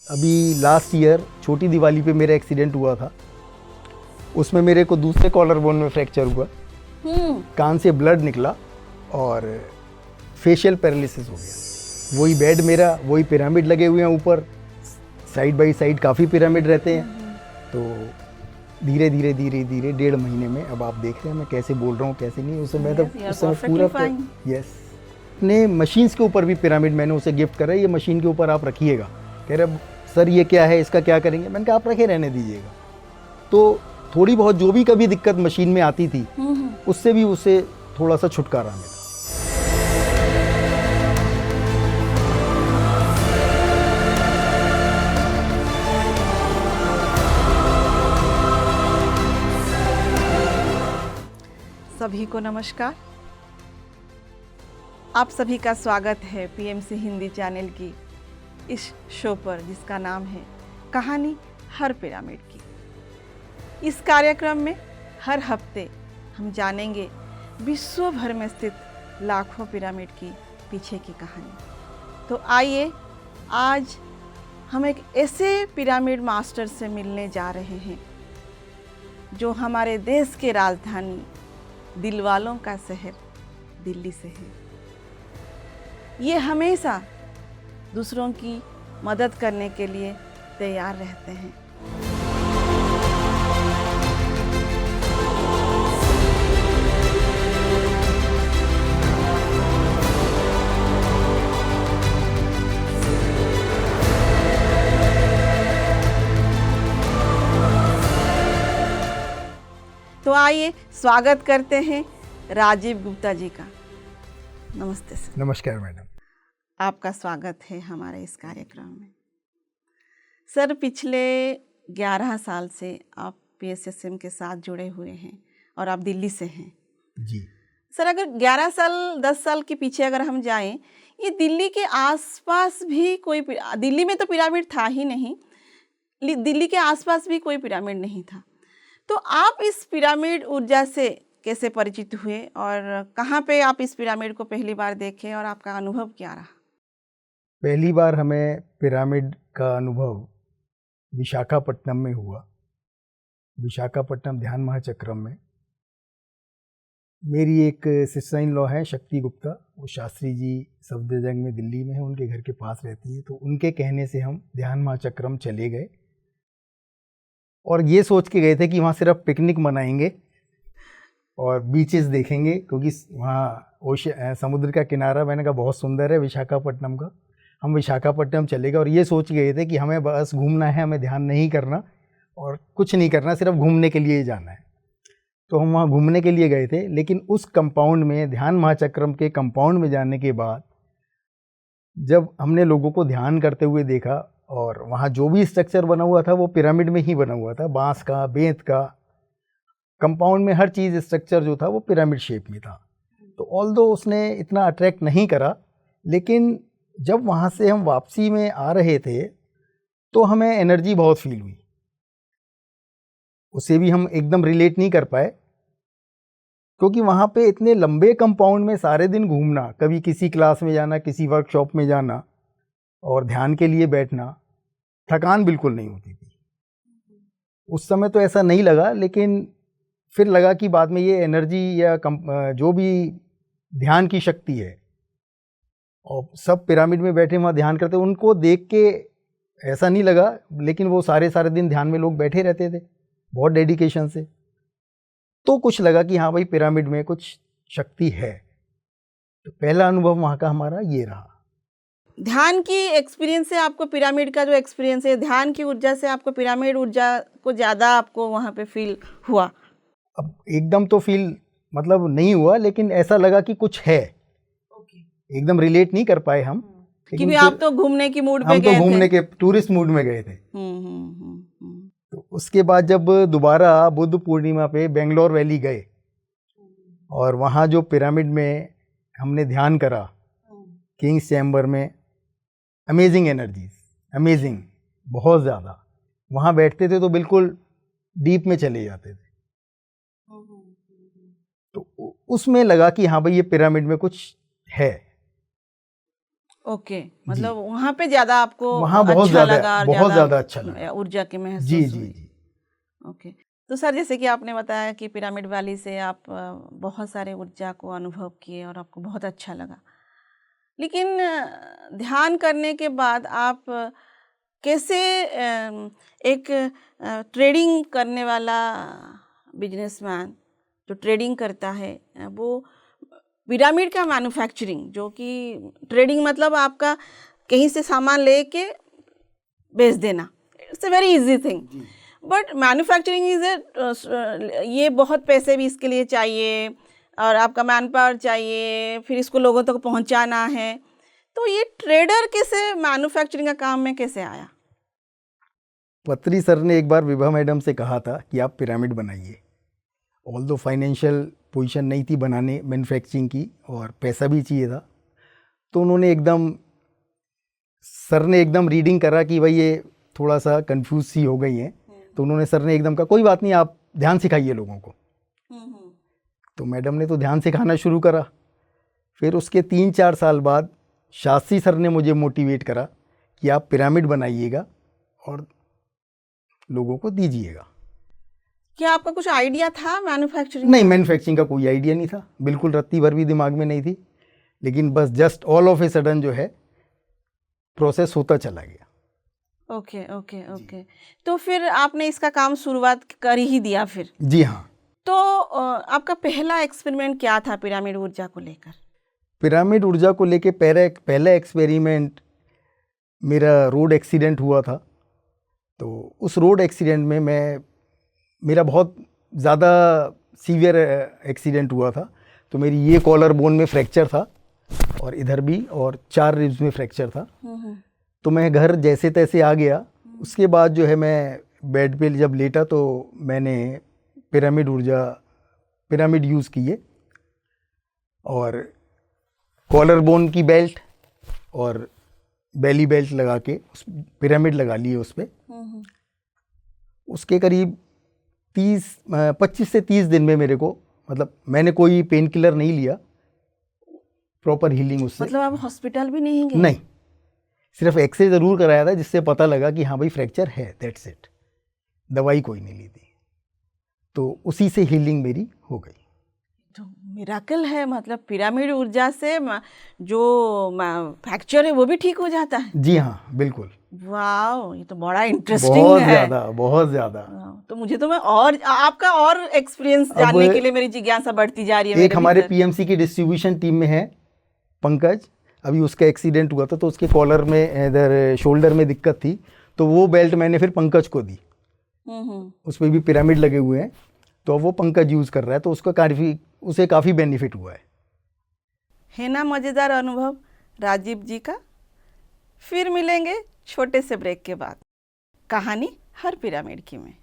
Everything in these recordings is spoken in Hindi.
अभी लास्ट ईयर छोटी दिवाली पे मेरा एक्सीडेंट हुआ था। उसमें मेरे को दूसरे कॉलर बोन में फ्रैक्चर हुआ, कान से ब्लड निकला और फेशियल पैरालिसिस हो गया। वही बेड मेरा, वही पिरामिड लगे हुए हैं ऊपर, साइड बाय साइड काफ़ी पिरामिड रहते हैं। तो धीरे धीरे 1.5 महीने में अब आप देख रहे हैं मैं कैसे बोल रहा हूँ कैसे नहीं। उस समय उस समय पूरा यस अपने मशीन्स के ऊपर भी पिरामिड मैंने उसे गिफ्ट करा, ये मशीन के ऊपर आप रखिएगा। कह रहे सर ये क्या है, इसका क्या करेंगे? मैंने कहा आप रखे रहने दीजिएगा। तो थोड़ी बहुत जो भी कभी दिक्कत मशीन में आती थी उससे भी उसे थोड़ा सा छुटकारा मिला। सभी को नमस्कार। आप सभी का स्वागत है पीएमसी हिंदी चैनल की इस शो पर जिसका नाम है कहानी हर पिरामिड की। इस कार्यक्रम में हर हफ्ते हम जानेंगे विश्व भर में स्थित लाखों पिरामिड की पीछे की कहानी। तो आइए आज हम एक ऐसे पिरामिड मास्टर से मिलने जा रहे हैं जो हमारे देश के राजधानी दिलवालों का शहर दिल्ली से है। ये हमेशा दूसरों की मदद करने के लिए तैयार रहते हैं। तो आइए स्वागत करते हैं राजीव गुप्ता जी का। नमस्ते सर। नमस्कार मैडम। आपका स्वागत है हमारे इस कार्यक्रम में। सर पिछले 11 साल से आप पीएसएसएम के साथ जुड़े हुए हैं और आप दिल्ली से हैं जी। सर अगर 11 साल 10 साल के पीछे अगर हम जाएं, ये दिल्ली के आसपास भी कोई, दिल्ली में तो पिरामिड था ही नहीं, दिल्ली के आसपास भी कोई पिरामिड नहीं था। तो आप इस पिरामिड ऊर्जा से कैसे परिचित हुए और कहाँ पे आप इस पिरामिड को पहली बार देखे और आपका अनुभव क्या रहा? पहली बार हमें पिरामिड का अनुभव विशाखापट्टनम में हुआ। विशाखापट्टनम ध्यान महाचक्रम में मेरी एक सिस्टर इन लॉ है शक्ति गुप्ता, वो शास्त्री जी सफदरजंग में दिल्ली में है, उनके घर के पास रहती है। तो उनके कहने से हम ध्यान महाचक्रम चले गए और ये सोच के गए थे कि वहाँ सिर्फ पिकनिक मनाएंगे और बीचेस देखेंगे, क्योंकि वहाँ समुद्र का किनारा मैंने कहा बहुत सुंदर है विशाखापट्टनम का। हम विशाखापट्टनम चले गए और ये सोच गए थे कि हमें बस घूमना है, हमें ध्यान नहीं करना और कुछ नहीं करना, सिर्फ घूमने के लिए ही जाना है। तो हम वहाँ घूमने के लिए गए थे, लेकिन उस कंपाउंड में, ध्यान महाचक्रम के कंपाउंड में जाने के बाद जब हमने लोगों को ध्यान करते हुए देखा और वहाँ जो भी स्ट्रक्चर बना हुआ था वो पिरामिड में ही बना हुआ था, बांस का, बेंत का। कंपाउंड में हर चीज़, स्ट्रक्चर जो था वो पिरामिड शेप में था। तो ऑल्दो उसने इतना अट्रैक्ट नहीं करा, लेकिन जब वहाँ से हम वापसी में आ रहे थे तो हमें एनर्जी बहुत फील हुई। उसे भी हम एकदम रिलेट नहीं कर पाए, क्योंकि वहाँ पे इतने लंबे कंपाउंड में सारे दिन घूमना, कभी किसी क्लास में जाना, किसी वर्कशॉप में जाना और ध्यान के लिए बैठना, थकान बिल्कुल नहीं होती थी। उस समय तो ऐसा नहीं लगा, लेकिन फिर लगा कि बाद में ये एनर्जी या जो भी ध्यान की शक्ति है, और सब पिरामिड में बैठे वहाँ ध्यान करते, उनको देख के ऐसा नहीं लगा, लेकिन वो सारे दिन ध्यान में लोग बैठे रहते थे बहुत डेडिकेशन से। तो कुछ लगा कि हाँ भाई पिरामिड में कुछ शक्ति है। तो पहला अनुभव वहाँ का हमारा ये रहा। ध्यान की एक्सपीरियंस से आपको पिरामिड का जो एक्सपीरियंस है, ध्यान की ऊर्जा से आपको पिरामिड ऊर्जा को ज़्यादा आपको वहाँ पे फील हुआ? अब एकदम तो फील मतलब नहीं हुआ, लेकिन ऐसा लगा कि कुछ है। एकदम रिलेट नहीं कर पाए हम, क्योंकि आप तो घूमने की मूड पे गए थे। हम तो घूमने के टूरिस्ट मूड में गए थे। तो उसके बाद जब दोबारा बुद्ध पूर्णिमा पे बेंगलोर वैली गए और वहाँ जो पिरामिड में हमने ध्यान करा किंग्स चैम्बर में, अमेजिंग एनर्जीज, अमेजिंग, बहुत ज़्यादा। वहाँ बैठते थे तो बिल्कुल डीप में चले जाते थे। तो उसमें लगा कि हाँ भाई ये पिरामिड में कुछ है। ओके, मतलब वहाँ पे ज्यादा आपको वहाँ बहुत अच्छा ज़्यादा, लगा और बहुत ज़्यादा अच्छा लगा। ऊर्जा की महसूस जी हुई। जी जी। ओके, तो सर जैसे कि आपने बताया कि पिरामिड वैली से आप बहुत सारे ऊर्जा को अनुभव किए और आपको बहुत अच्छा लगा, लेकिन ध्यान करने के बाद आप कैसे एक ट्रेडिंग करने वाला बिजनेसमैन जो ट्रेडिंग करता है वो पिरामिड का मैन्युफैक्चरिंग, जो कि ट्रेडिंग मतलब आपका कहीं से सामान लेके बेच देना, it's a very easy thing, but manufacturing is a, ये बहुत पैसे भी इसके लिए चाहिए और आपका मैन पावर चाहिए, फिर इसको लोगों तक पहुंचाना है। तो ये ट्रेडर कैसे मैन्युफैक्चरिंग का काम में कैसे आया? पत्री सर ने एक बार विभा मैडम से कहा था कि आप पिरामिड बनाइए। ऑल दो फाइनेंशियल पोजीशन नहीं थी बनाने मैन्युफैक्चरिंग की और पैसा भी चाहिए था, तो उन्होंने एकदम, सर ने एकदम रीडिंग करा कि भाई ये थोड़ा सा कंफ्यूज सी हो गई हैं, तो उन्होंने, सर ने एकदम कहा कोई बात नहीं, आप ध्यान सिखाइए लोगों को। तो मैडम ने तो ध्यान सिखाना शुरू करा। फिर उसके 3-4 साल बाद शास्त्री सर ने मुझे मोटिवेट करा कि आप पिरामिड बनाइएगा और लोगों को दीजिएगा। क्या आपका कुछ आइडिया था मैन्युफैक्चरिंग? नहीं, मैन्युफैक्चरिंग का कोई आइडिया नहीं था, बिल्कुल रत्ती भर भी दिमाग में नहीं थी, लेकिन बस just all of a sudden जो है प्रोसेस होता चला गया। ओके ओके ओके, तो फिर आपने इसका काम शुरुआत कर ही दिया फिर? जी हाँ। तो आपका पहला एक्सपेरिमेंट क्या था पिरामिड ऊर्जा को लेकर? पिरामिड ऊर्जा को लेके पहला एक्सपेरिमेंट मेरा रोड एक्सीडेंट हुआ था। तो उस रोड एक्सीडेंट में मेरा बहुत ज़्यादा सीवियर एक्सीडेंट हुआ था। तो मेरी ये कॉलर बोन में फ्रैक्चर था और इधर भी, और 4 रिब्स में फ्रैक्चर था। तो मैं घर जैसे तैसे आ गया। उसके बाद जो है मैं बेड पे जब लेटा तो मैंने पिरामिड यूज़ किए और कॉलर बोन की बेल्ट और बेली बेल्ट लगा के उस पिरामिड लगा लिए उस पर। उसके करीब 25 से 30 दिन में मेरे को, मतलब मैंने कोई पेन किलर नहीं लिया, प्रॉपर हीलिंग उससे। मतलब आप हॉस्पिटल भी नहीं गए? नहीं, सिर्फ एक्सरे ज़रूर कराया था जिससे पता लगा कि हाँ भाई फ्रैक्चर है, दैट्स इट। दवाई कोई नहीं ली थी, तो उसी से हीलिंग मेरी हो गई। तो मिराकल है, मतलब पिरामिड ऊर्जा से जो फ्रैक्चर है वो भी ठीक हो जाता है? जी हाँ, बिल्कुल। वाह, ये तो बड़ा इंटरेस्टिंग है। बहुत ज़्यादा। तो मुझे तो मैं और आपका और एक्सपीरियंस जानने के लिए मेरी जिज्ञासा बढ़ती जा रही है। एक हमारे पीएमसी की डिस्ट्रीब्यूशन टीम में है पंकज, अभी उसका एक्सीडेंट हुआ था तो उसके कॉलर में, इधर शोल्डर में दिक्कत थी, तो वो बेल्ट मैंने फिर पंकज को दी। उसमें भी पिरामिड लगे हुए हैं, तो वो पंकज यूज़ कर रहा है, तो उसे काफ़ी बेनिफिट हुआ है ना मज़ेदार अनुभव राजीव जी का। फिर मिलेंगे छोटे से ब्रेक के बाद कहानी हर पिरामिड की में।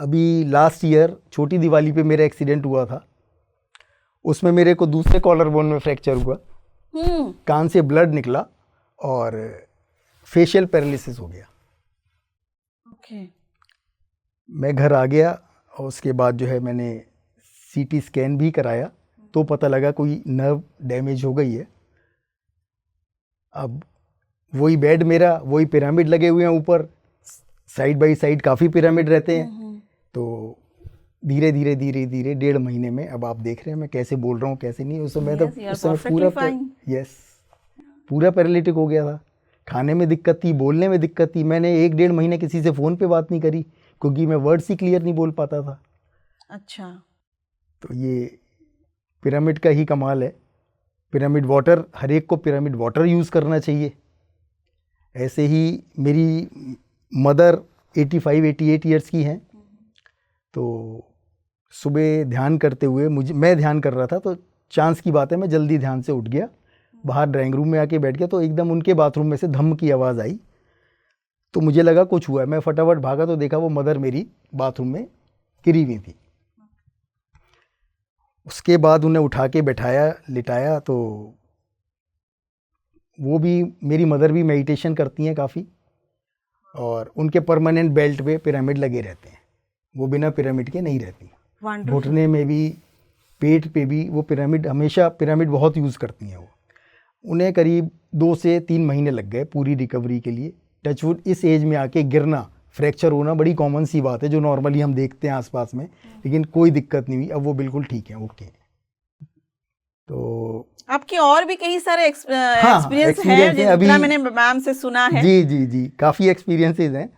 अभी लास्ट ईयर छोटी दिवाली पे मेरा एक्सीडेंट हुआ था। उसमें मेरे को दूसरे कॉलर बोन में फ्रैक्चर हुआ, कान से ब्लड निकला और फेशियल पैरालिसिस हो गया। मैं घर आ गया और उसके बाद जो है मैंने सीटी स्कैन भी कराया, तो पता लगा कोई नर्व डैमेज हो गई है। अब वही बेड मेरा, वही पिरामिड लगे हुए हैं ऊपर, साइड बाय साइड काफ़ी पिरामिड रहते हैं। तो धीरे धीरे 1.5 महीने में, अब आप देख रहे हैं मैं कैसे बोल रहा हूँ कैसे नहीं, उस समय पूरा पैरालिटिक हो गया था। खाने में दिक्कत थी, बोलने में दिक्कत थी। मैंने 1-1.5 महीने किसी से फ़ोन पे बात नहीं करी क्योंकि मैं वर्ड्स ही क्लियर नहीं बोल पाता था। अच्छा, तो ये पिरामिड का ही कमाल है। पिरामिड वाटर, हर एक को पिरामिड वाटर यूज़ करना चाहिए। ऐसे ही मेरी मदर 85-88 ईयर्स की हैं, तो सुबह ध्यान करते हुए मैं ध्यान कर रहा था, तो चांस की बात है मैं जल्दी ध्यान से उठ गया, बाहर ड्राइंग रूम में आके बैठ गया, तो एकदम उनके बाथरूम में से धम की आवाज़ आई, तो मुझे लगा कुछ हुआ है। मैं फटाफट भागा तो देखा वो मदर मेरी बाथरूम में गिरी हुई थी। उसके बाद उन्हें उठा के बैठाया, लिटाया, तो वो भी, मेरी मदर भी मेडिटेशन करती हैं काफ़ी, और उनके परमानेंट बेल्ट पे पिरामिड लगे रहते हैं। वो बिना पिरामिड के नहीं रहती। Wonderful. घुटने में भी, पेट पे भी वो पिरामिड, हमेशा पिरामिड बहुत यूज़ करती हैं वो। उन्हें करीब 2 से 3 महीने लग गए पूरी रिकवरी के लिए। टचवुड इस एज में आके गिरना, फ्रैक्चर होना बड़ी कॉमन सी बात है जो नॉर्मली हम देखते हैं आसपास में, लेकिन कोई दिक्कत नहीं हुई। अब वो बिल्कुल ठीक है, ओके। तो आपके और भी कई सारे हाँ, एक्सपीरियंस experience हैं है जितना अभी। मैंने मैम से सुना है। जी जी जी, काफ़ी एक्सपीरियंसेस हैं।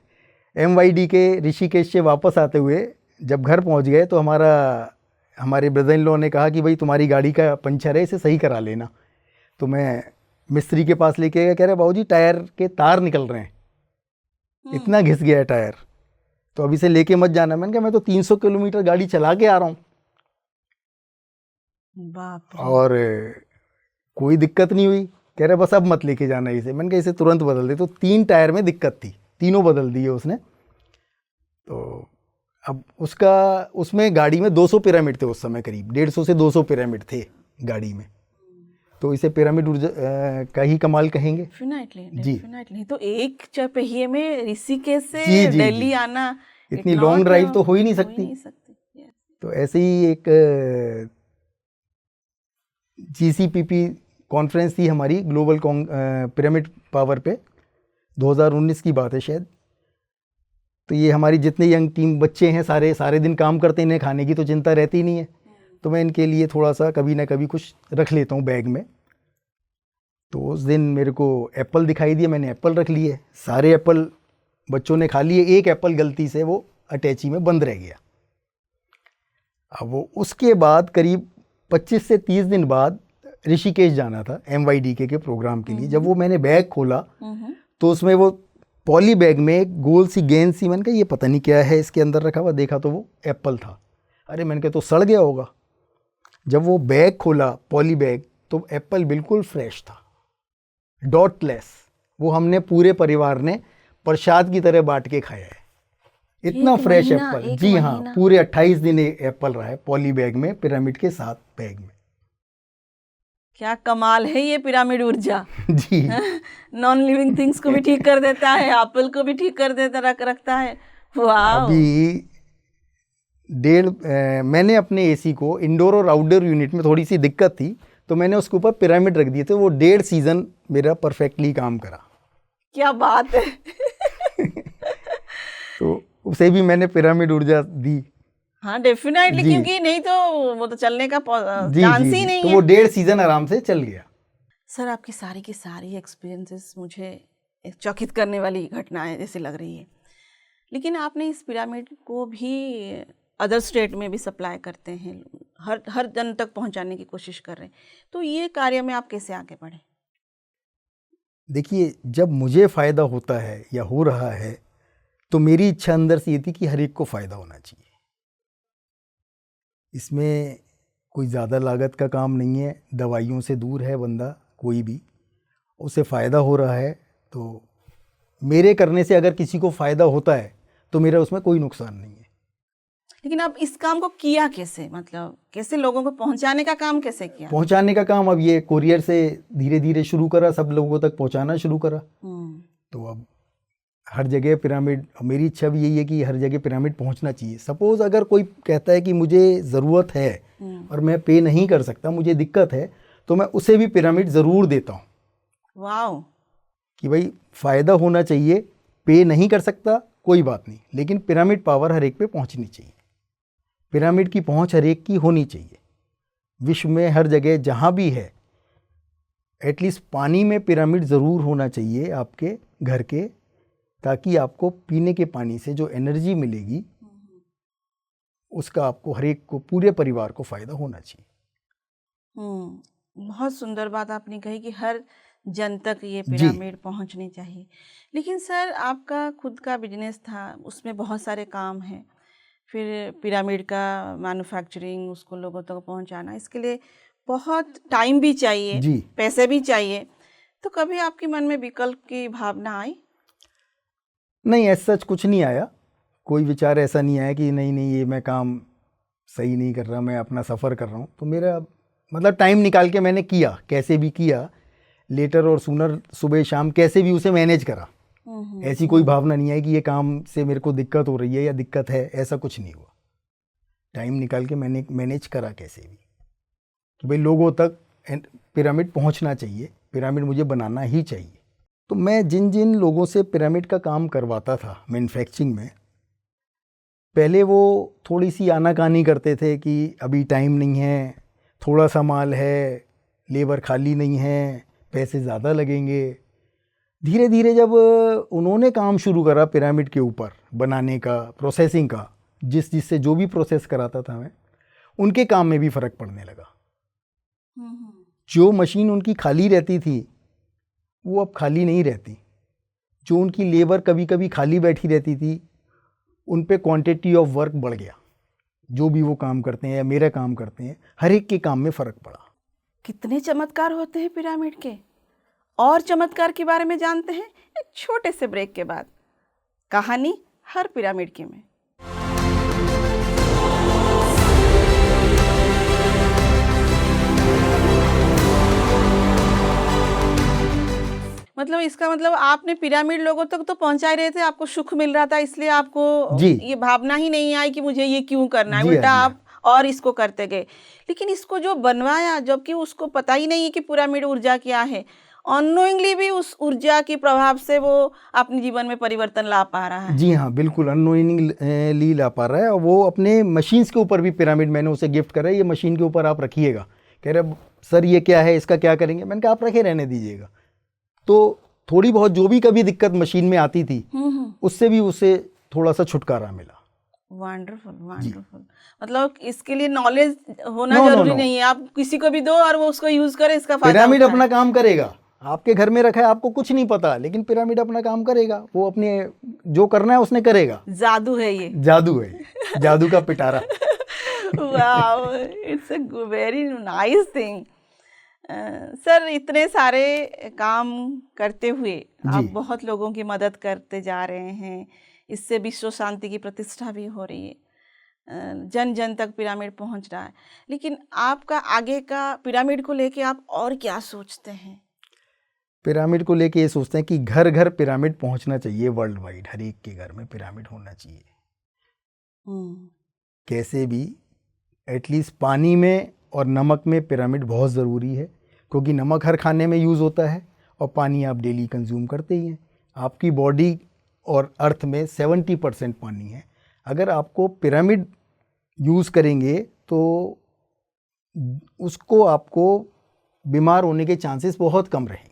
MYD के ऋषिकेश से वापस आते हुए जब घर पहुंच गए तो हमारे ब्रदर इन लॉ ने कहा कि भाई तुम्हारी गाड़ी का पंचर है, इसे सही करा लेना। तो मैं मिस्त्री के पास लेके गया, कह रहे बाबूजी टायर के तार निकल रहे हैं, इतना घिस गया है टायर, तो अब इसे लेके मत जाना। मैंने कहा मैं तो 300 किलोमीटर गाड़ी चला के आ रहा हूँ बाप रे। और कोई दिक्कत नहीं हुई। कह रहे बस अब मत लेके जाना इसे। मैंने कहा इसे तुरंत बदल दे। तो 3 टायर में दिक्कत थी, तीनों बदल दिए उसने। तो अब उसमें गाड़ी में 200 पिरामिड थे उस समय, करीब 150 से 200 पिरामिड थे गाड़ी में। तो इसे पिरामिड ऊर्जा का ही कमाल कहेंगे। डेफिनेटली। तो एक पहिए में ऋषिकेश से जी, जी, दिल्ली जी। आना, इतनी लॉन्ग ड्राइव तो हो ही नहीं सकती। Yes. तो ऐसे ही एक GCPP कॉन्फ्रेंस थी हमारी, ग्लोबल पिरामिड पावर पे, 2019 की बात है शायद। तो ये हमारी जितने यंग टीम बच्चे हैं सारे दिन काम करते हैं, इन्हें खाने की तो चिंता रहती नहीं है। तो मैं इनके लिए थोड़ा सा कभी ना कभी कुछ रख लेता हूँ बैग में। तो उस दिन मेरे को एप्पल दिखाई दिया, मैंने एप्पल रख लिए। सारे एप्पल बच्चों ने खा लिए, एक एप्पल गलती से वो अटैची में बंद रह गया। अब वो उसके बाद करीब 25 से 30 दिन बाद ऋषिकेश जाना था MYD के प्रोग्राम के लिए। जब वो मैंने बैग खोला तो उसमें वो पॉली बैग में एक गोल सी गेंद सी, मैंने कहा ये पता नहीं क्या है इसके अंदर रखा हुआ। देखा तो वो एप्पल था। अरे मैंने कहा तो सड़ गया होगा। जब वो बैग खोला पॉली बैग तो एप्पल बिल्कुल फ्रेश था, डॉटलेस। वो हमने पूरे परिवार ने प्रसाद की तरह बांट के खाया है, इतना फ्रेश एप्पल। जी हाँ, पूरे 28 दिन एप्पल रहा है पॉली बैग में, पिरामिड के साथ बैग में। क्या कमाल है ये पिरामिड ऊर्जा। जी। नॉन लिविंग थिंग्स को भी ठीक कर देता है, एप्पल को भी ठीक कर देता रखता है। वाह। अभी मैंने अपने AC को इंडोर और आउटडोर यूनिट में थोड़ी सी दिक्कत थी, तो मैंने उसके ऊपर पिरामिड रख दिए थे। वो 1.5 सीजन मेरा परफेक्टली काम करा। क्या बात है। तो उसे भी मैंने पिरामिड ऊर्जा दी। हाँ डेफिनेटली, क्योंकि नहीं तो वो तो चलने का चांस ही नहीं तो है। वो 1.5 सीजन आराम से चल गया। सर आपकी सारी की सारी एक्सपीरियंसेस मुझे एक चकित करने वाली घटनाएं जैसे लग रही है। लेकिन आपने इस पिरामिड को भी अदर स्टेट में भी सप्लाई करते हैं, हर जन तक पहुंचाने की कोशिश कर रहे हैं। तो ये कार्य में आप कैसे आगे बढ़े? देखिए, जब मुझे फ़ायदा होता है या हो रहा है तो मेरी इच्छा अंदर से ये थी कि हर एक को फ़ायदा होना चाहिए। इसमें कोई ज़्यादा लागत का काम नहीं है, दवाइयों से दूर है बंदा, कोई भी उसे फ़ायदा हो रहा है तो मेरे करने से अगर किसी को फ़ायदा होता है तो मेरा उसमें कोई नुकसान नहीं है। लेकिन आप इस काम को किया कैसे, मतलब कैसे लोगों को पहुंचाने का काम कैसे किया? पहुंचाने का काम अब ये कोरियर से धीरे धीरे शुरू करा, सब लोगों तक पहुंचाना शुरू करा। तो अब हर जगह पिरामिड, मेरी इच्छा भी यही है कि हर जगह पिरामिड पहुंचना चाहिए। सपोज अगर कोई कहता है कि मुझे ज़रूरत है और मैं पे नहीं कर सकता, मुझे दिक्कत है, तो मैं उसे भी पिरामिड ज़रूर देता हूँ। वाह। कि भाई फ़ायदा होना चाहिए, पे नहीं कर सकता कोई बात नहीं, लेकिन पिरामिड पावर हर एक पे पहुँचनी चाहिए। पिरामिड की पहुँच हर एक की होनी चाहिए। विश्व में हर जगह जहाँ भी है, एटलीस्ट पानी में पिरामिड ज़रूर होना चाहिए आपके घर के, ताकि आपको पीने के पानी से जो एनर्जी मिलेगी उसका आपको हर एक को, पूरे परिवार को फ़ायदा होना चाहिए। बहुत सुंदर बात आपने कही कि हर जन तक ये पिरामिड पहुंचनी चाहिए। लेकिन सर आपका खुद का बिजनेस था, उसमें बहुत सारे काम हैं, फिर पिरामिड का मैन्युफैक्चरिंग, उसको लोगों तक पहुंचाना, इसके लिए बहुत टाइम भी चाहिए, पैसे भी चाहिए। तो कभी आपके मन में विकल्प की भावना आई? नहीं, ऐसा सच कुछ नहीं आया। कोई विचार ऐसा नहीं आया कि नहीं ये मैं काम सही नहीं कर रहा, मैं अपना सफ़र कर रहा हूँ। तो मेरा मतलब टाइम निकाल के मैंने किया, कैसे भी किया, लेटर और सूनर, सुबह शाम कैसे भी उसे मैनेज करा। ऐसी कोई भावना नहीं आई कि ये काम से मेरे को दिक्कत हो रही है या दिक्कत है, ऐसा कुछ नहीं हुआ। टाइम निकाल के मैंने मैनेज करा कैसे भी कि भाई लोगों तक पिरामिड पहुंचना चाहिए, पिरामिड मुझे बनाना ही चाहिए। तो मैं जिन जिन लोगों से पिरामिड का काम करवाता था मैन्युफैक्चरिंग में, पहले वो थोड़ी सी आनाकानी करते थे कि अभी टाइम नहीं है, थोड़ा सा माल है, लेबर खाली नहीं है, पैसे ज़्यादा लगेंगे। धीरे धीरे जब उन्होंने काम शुरू करा पिरामिड के ऊपर बनाने का, प्रोसेसिंग का, जिससे जो भी प्रोसेस कराता था मैं, उनके काम में भी फ़र्क पड़ने लगा। जो मशीन उनकी खाली रहती थी वो अब खाली नहीं रहती। जो उनकी लेबर कभी कभी खाली बैठी रहती थी, उन पे क्वांटिटी ऑफ वर्क बढ़ गया। जो भी वो काम करते हैं या मेरा काम करते हैं, हर एक के काम में फ़र्क पड़ा। कितने चमत्कार होते हैं पिरामिड के। और चमत्कार के बारे में जानते हैं एक छोटे से ब्रेक के बाद। कहानी हर पिरामिड की में। मतलब इसका मतलब आपने पिरामिड लोगों तक तो पहुंचा ही रहे थे, आपको सुख मिल रहा था, इसलिए आपको ये भावना ही नहीं आई कि मुझे ये क्यों करना है, उल्टा आप और इसको करते गए। लेकिन इसको जो बनवाया, जबकि उसको पता ही नहीं है कि पिरामिड ऊर्जा क्या है, अननोइंगली भी उस ऊर्जा के प्रभाव से वो अपने जीवन में परिवर्तन ला पा रहा है। जी हाँ, बिल्कुल अननोइंगली ला पा रहा है। और वो अपने मशीन्स के ऊपर भी पिरामिड मैंने उसे गिफ्ट करा, ये मशीन के ऊपर आप रखिएगा। कह रहे सर ये क्या है, इसका क्या करेंगे? मैंने कहा आप रखे रहने दीजिएगा। तो थोड़ी बहुत जो भी कभी दिक्कत मशीन में आती थी, उससे भी उसे थोड़ा सा छुटकारा मिला। Wonderful wonderful. मतलब इसके लिए नॉलेज होना जरूरी नहीं है, आप किसी को भी दो और वो उसको यूज करे, इसका फायदा पिरामिड अपना काम करेगा। आपके घर में रखा है, आपको कुछ नहीं पता, लेकिन पिरामिड अपना काम करेगा। वो अपने जो करना है उसने करेगा। जादू है ये, जादू है, जादू का पिटारा। Wow, it's a very nice thing. Sir, इतने सारे काम करते हुए आप बहुत लोगों की मदद करते जा रहे हैं, इससे विश्व शांति की प्रतिष्ठा भी हो रही है, जन जन तक पिरामिड पहुंच रहा है। लेकिन आपका आगे का पिरामिड को लेके आप और क्या सोचते हैं? पिरामिड को लेके ये सोचते हैं कि घर घर पिरामिड पहुंचना चाहिए, वर्ल्ड वाइड हर एक के घर में पिरामिड होना चाहिए। कैसे भी एटलीस्ट पानी में और नमक में पिरामिड बहुत ज़रूरी है, क्योंकि नमक हर खाने में यूज़ होता है और पानी आप डेली कंज्यूम करते ही हैं। आपकी बॉडी और अर्थ में 70% पानी है। अगर आपको पिरामिड यूज़ करेंगे तो उसको आपको बीमार होने के चांसेस बहुत कम रहेंगे।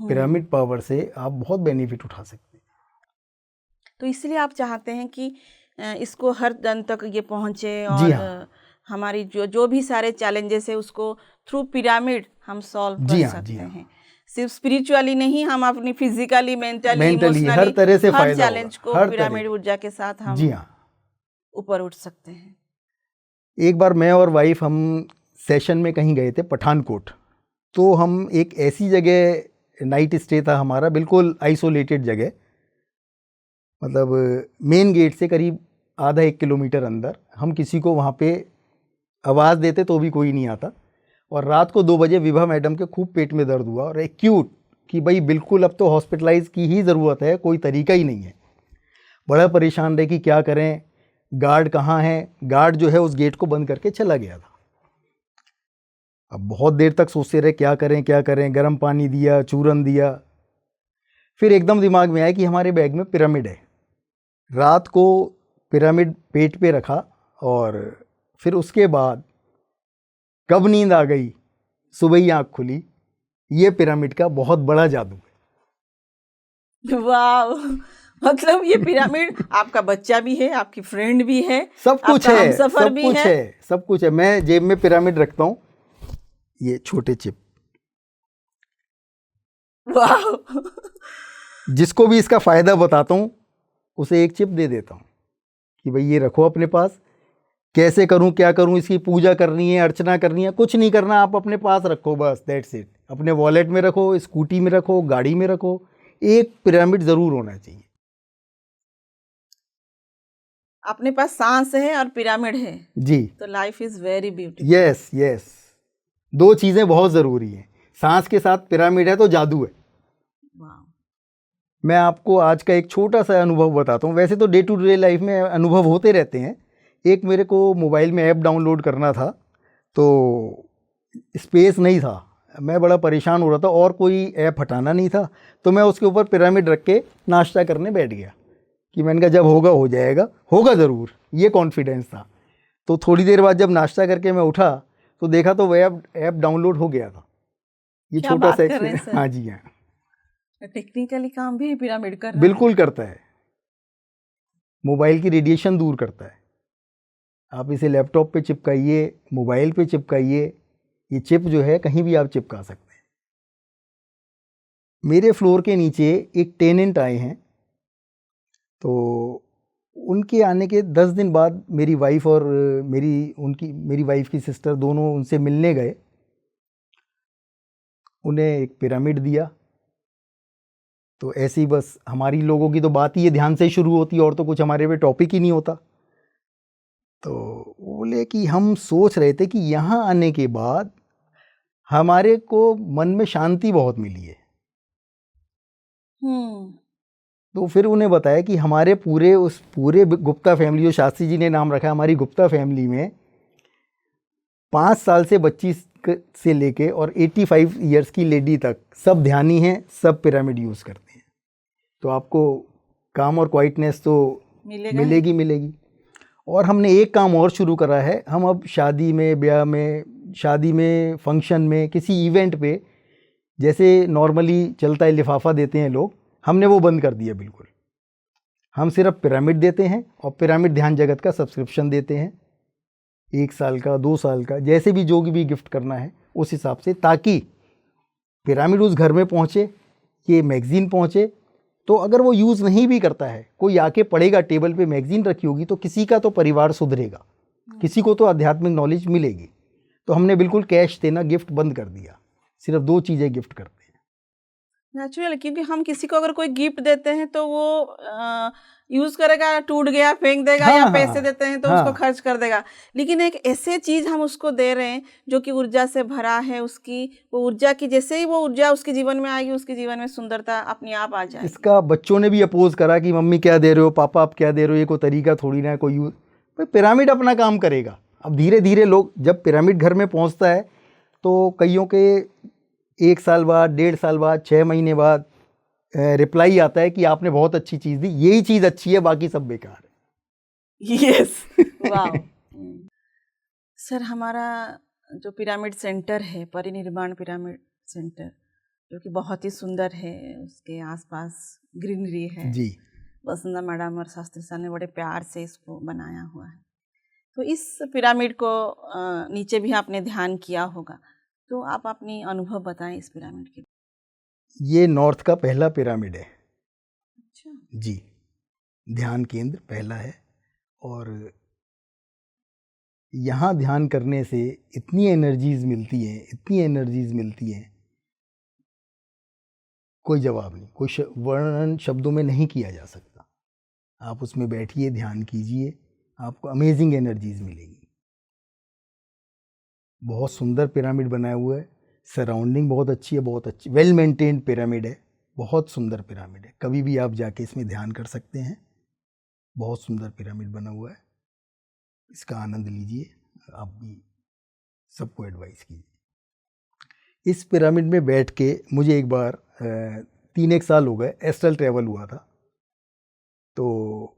पिरामिड पावर से आप बहुत बेनिफिट उठा सकते हैं। तो इसलिए आप चाहते हैं कि इसको हर जन तक ये पहुँचे और हमारी जो भी सारे चैलेंजेस है उसको थ्रू पिरामिड हम सॉल्व कर सकते हैं। सिर्फ स्पिरिचुअली नहीं, हम अपनी फिजिकली, मेंटली, इमोशनली हर तरह से हर चैलेंज को पिरामिड ऊर्जा के साथ हम ऊपर उठ सकते हैं। एक बार मैं और वाइफ हम सेशन में कहीं गए थे, पठानकोट। तो हम एक ऐसी जगह नाइट स्टे था हमारा, बिल्कुल आइसोलेटेड जगह, मतलब मेन गेट से करीब आधा 1 किलोमीटर अंदर। हम किसी को वहाँ पे आवाज़ देते तो भी कोई नहीं आता। और रात को 2 बजे विभा मैडम के खूब पेट में दर्द हुआ और एक्यूट कि भाई बिल्कुल अब तो हॉस्पिटलाइज की ही ज़रूरत है, कोई तरीका ही नहीं है। बड़ा परेशान रहे कि क्या करें, गार्ड कहाँ है। गार्ड जो है उस गेट को बंद करके चला गया था। अब बहुत देर तक सोचते रहे क्या करें क्या करें, गर्म पानी दिया, चूरन दिया। फिर एकदम दिमाग में आया कि हमारे बैग में पिरामिड है। रात को पिरामिड पेट पे रखा और फिर उसके बाद कब नींद आ गई, सुबह ही आँख खुली। ये पिरामिड का बहुत बड़ा जादू है। वाह, मतलब ये पिरामिड आपका बच्चा भी है, आपकी फ्रेंड भी है, सब कुछ है, सब कुछ है, सब कुछ है। मैं जेब में पिरामिड रखता हूँ, ये छोटे चिप। वाह, जिसको भी इसका फायदा बताता हूँ उसे एक चिप दे देता हूँ कि भाई ये रखो अपने पास। कैसे करूँ, क्या करूँ, इसकी पूजा करनी है, अर्चना करनी है, कुछ नहीं करना, आप अपने पास रखो बस, दैट्स इट। अपने वॉलेट में रखो, स्कूटी में रखो, गाड़ी में रखो, एक पिरामिड ज़रूर होना चाहिए। अपने पास सांस है और पिरामिड है जी, तो life is very beautiful. Yes yes, 2 चीज़ें बहुत ज़रूरी हैं। सांस के साथ पिरामिड है तो जादू है। मैं आपको आज का एक छोटा सा अनुभव बताता हूँ। वैसे तो डे टू डे लाइफ में अनुभव होते रहते हैं। एक मेरे को मोबाइल में ऐप डाउनलोड करना था, तो स्पेस नहीं था, मैं बड़ा परेशान हो रहा था और कोई ऐप हटाना नहीं था, तो मैं उसके ऊपर पिरामिड रख के नाश्ता करने बैठ गया कि मैंने कहा जब होगा हो जाएगा, होगा ज़रूर, ये कॉन्फिडेंस था। तो थोड़ी देर बाद जब नाश्ता करके मैं उठा तो देखा तो वह ऐप डाउनलोड हो गया था। ये क्या छोटा बात सा कर रहे हैं एक्सपीरियंस। सर? हाँ जी, हाँ, टेक्निकली काम भी पिरामिड कर रहा है। बिल्कुल करता है। मोबाइल की रेडिएशन दूर करता है। आप इसे लैपटॉप पे चिपकाइए, मोबाइल पे चिपकाइए, ये चिप जो है कहीं भी आप चिपका सकते हैं। मेरे फ्लोर के नीचे एक टेनेंट आए हैं, तो उनके आने के 10 दिन बाद मेरी वाइफ और मेरी वाइफ की सिस्टर दोनों उनसे मिलने गए। उन्हें एक पिरामिड दिया। तो ऐसे ही बस हमारी लोगों की तो बात ही ये ध्यान से शुरू होती है और तो कुछ हमारे पे टॉपिक ही नहीं होता। तो वो बोले कि हम सोच रहे थे कि यहाँ आने के बाद हमारे को मन में शांति बहुत मिली है। तो फिर उन्हें बताया कि हमारे पूरे गुप्ता फैमिली, जो शास्त्री जी ने नाम रखा है, हमारी गुप्ता फैमिली में 5 साल से बच्ची से लेके और 85 इयर्स की लेडी तक सब ध्यानी हैं, सब पिरामिड यूज़ करते हैं। तो आपको काम और क्वाइटनेस तो मिलेगी। और हमने एक काम और शुरू करा है। हम अब शादी में, ब्याह में, शादी में, फंक्शन में, किसी इवेंट पे जैसे नॉर्मली चलता है लिफाफा देते हैं लोग, हमने वो बंद कर दिया बिल्कुल। हम सिर्फ पिरामिड देते हैं और पिरामिड ध्यान जगत का सब्सक्रिप्शन देते हैं, 1 साल का, 2 साल का, जैसे भी जो भी गिफ्ट करना है उस हिसाब से, ताकि पिरामिड उस घर में पहुँचे, ये मैगज़ीन पहुँचे। तो अगर वो यूज़ नहीं भी करता है, कोई आके पढ़ेगा, टेबल पे मैगज़ीन रखी होगी, तो किसी का तो परिवार सुधरेगा, किसी को तो आध्यात्मिक नॉलेज मिलेगी। तो हमने बिल्कुल कैश देना, गिफ्ट बंद कर दिया, सिर्फ 2 चीज़ें गिफ्ट करते हैं। नेचुरल, क्योंकि हम किसी को अगर कोई गिफ्ट देते हैं तो वो यूज करेगा, टूट गया फेंक देगा, या पैसे देते हैं तो उसको खर्च कर देगा। लेकिन एक ऐसे चीज हम उसको दे रहे हैं जो कि ऊर्जा से भरा है, उसकी वो ऊर्जा की, जैसे ही वो ऊर्जा उसके जीवन में आएगी, उसके जीवन में सुंदरता अपने आप आ जाएगी। इसका बच्चों ने भी अपोज करा कि मम्मी क्या दे रहे हो, पापा आप क्या दे रहे हो, ये कोई तरीका थोड़ी ना है, कोई यूज। भाई पिरामिड अपना काम करेगा। अब धीरे धीरे लोग, जब पिरामिड घर में पहुंचता है तो कईयों के 1 साल बाद, 1.5 साल बाद, 6 महीने बाद रिप्लाई आता है कि आपने बहुत अच्छी चीज़ दी, यही चीज़ अच्छी है, बाकी सब बेकार है। यस, वाह। सर, हमारा जो पिरामिड सेंटर है, परिनिर्वाण पिरामिड सेंटर, जो कि बहुत ही सुंदर है, उसके आसपास ग्रीनरी है जी। वसंता मैडम और शास्त्री सर ने बड़े प्यार से इसको बनाया हुआ है। तो इस पिरामिड को नीचे भी आपने ध्यान किया होगा, तो आप अपनी अनुभव बताएं इस पिरामिड के। ये नॉर्थ का पहला पिरामिड है। अच्छा जी, ध्यान केंद्र पहला है। और यहाँ ध्यान करने से इतनी एनर्जीज मिलती हैं, कोई जवाब नहीं, कोई वर्णन शब्दों में नहीं किया जा सकता। आप उसमें बैठिए, ध्यान कीजिए, आपको अमेजिंग एनर्जीज मिलेगी। बहुत सुंदर पिरामिड बनाया हुआ है, सराउंडिंग बहुत अच्छी है, बहुत अच्छी वेल मेंटेन्ड पिरामिड है, बहुत सुंदर पिरामिड है। कभी भी आप जाके इसमें ध्यान कर सकते हैं। बहुत सुंदर पिरामिड बना हुआ है, इसका आनंद लीजिए। आप भी सबको एडवाइस कीजिए। इस पिरामिड में बैठ के मुझे एक बार 3-1 साल हो गए, एस्ट्रल ट्रैवल हुआ था। तो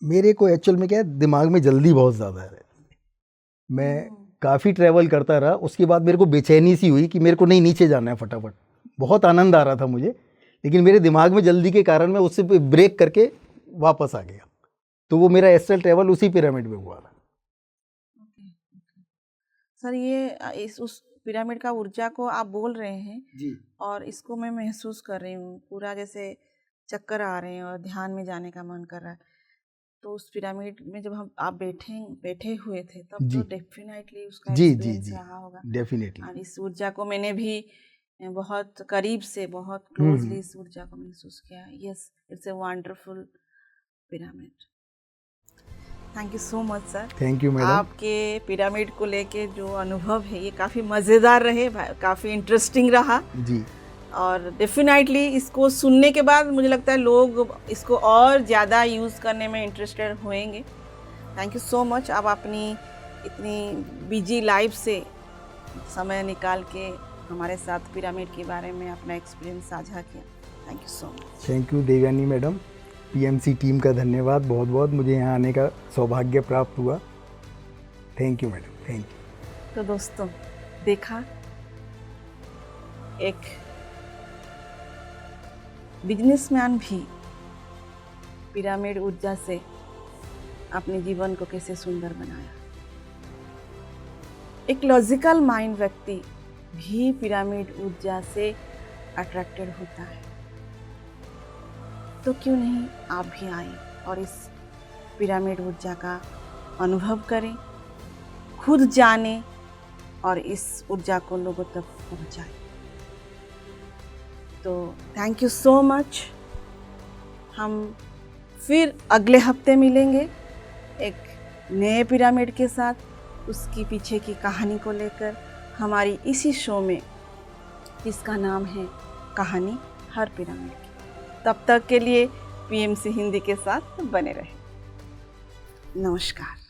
मेरे को एक्चुअल में क्या है, दिमाग में जल्दी बहुत ज़्यादा है। मैं काफ़ी ट्रैवल करता रहा, उसके बाद मेरे को बेचैनी सी हुई कि मेरे को नहीं, नीचे जाना है फटाफट। बहुत आनंद आ रहा था मुझे, लेकिन मेरे दिमाग में जल्दी के कारण मैं उससे ब्रेक करके वापस आ गया। तो वो मेरा एस्ट्रल ट्रैवल उसी पिरामिड में हुआ था। सर, ये उस पिरामिड का ऊर्जा को आप बोल रहे हैं जी, और इसको मैं महसूस कर रही हूँ, पूरा जैसे चक्कर आ रहे हैं और ध्यान में जाने का मन कर रहा है। तो उस पिरामिड में जब आप बैठे हुए थे, तब तो डेफिनेटली उसका एक्सपीरियंस रहा होगा। डेफिनेटली। और इस ऊर्जा को मैंने भी बहुत करीब से, बहुत क्लोजली इस ऊर्जा को महसूस किया। Yes, it's a wonderful pyramid. Thank you so much sir. Thank you madam. आपके पिरामिड को लेके जो अनुभव है ये काफ़ी मज़ेदार रहे, काफ़ी इंटरेस्टिंग रहा जी। और डेफिनेटली इसको सुनने के बाद मुझे लगता है लोग इसको और ज़्यादा यूज़ करने में इंटरेस्टेड होंगे। थैंक यू सो मच, आप अपनी इतनी बिजी लाइफ से समय निकाल के हमारे साथ पिरामिड के बारे में अपना एक्सपीरियंस साझा किया। Thank you so much. Thank you Devyani madam, PMC team का धन्यवाद बहुत बहुत, मुझे यहाँ आने का सौभाग्य प्राप्त हुआ। Thank you madam, thank you. तो दोस्तों, देखा, एक बिजनेसमैन भी पिरामिड ऊर्जा से अपने जीवन को कैसे सुंदर बनाया। एक लॉजिकल माइंड व्यक्ति भी पिरामिड ऊर्जा से अट्रैक्टेड होता है। तो क्यों नहीं आप भी आए और इस पिरामिड ऊर्जा का अनुभव करें, खुद जानें और इस ऊर्जा को लोगों तक पहुंचाएं। तो थैंक यू सो मच। हम फिर अगले हफ्ते मिलेंगे एक नए पिरामिड के साथ, उसकी पीछे की कहानी को लेकर हमारी इसी शो में, जिसका नाम है कहानी हर पिरामिड की। तब तक के लिए पीएमसी हिंदी के साथ बने रहें। नमस्कार।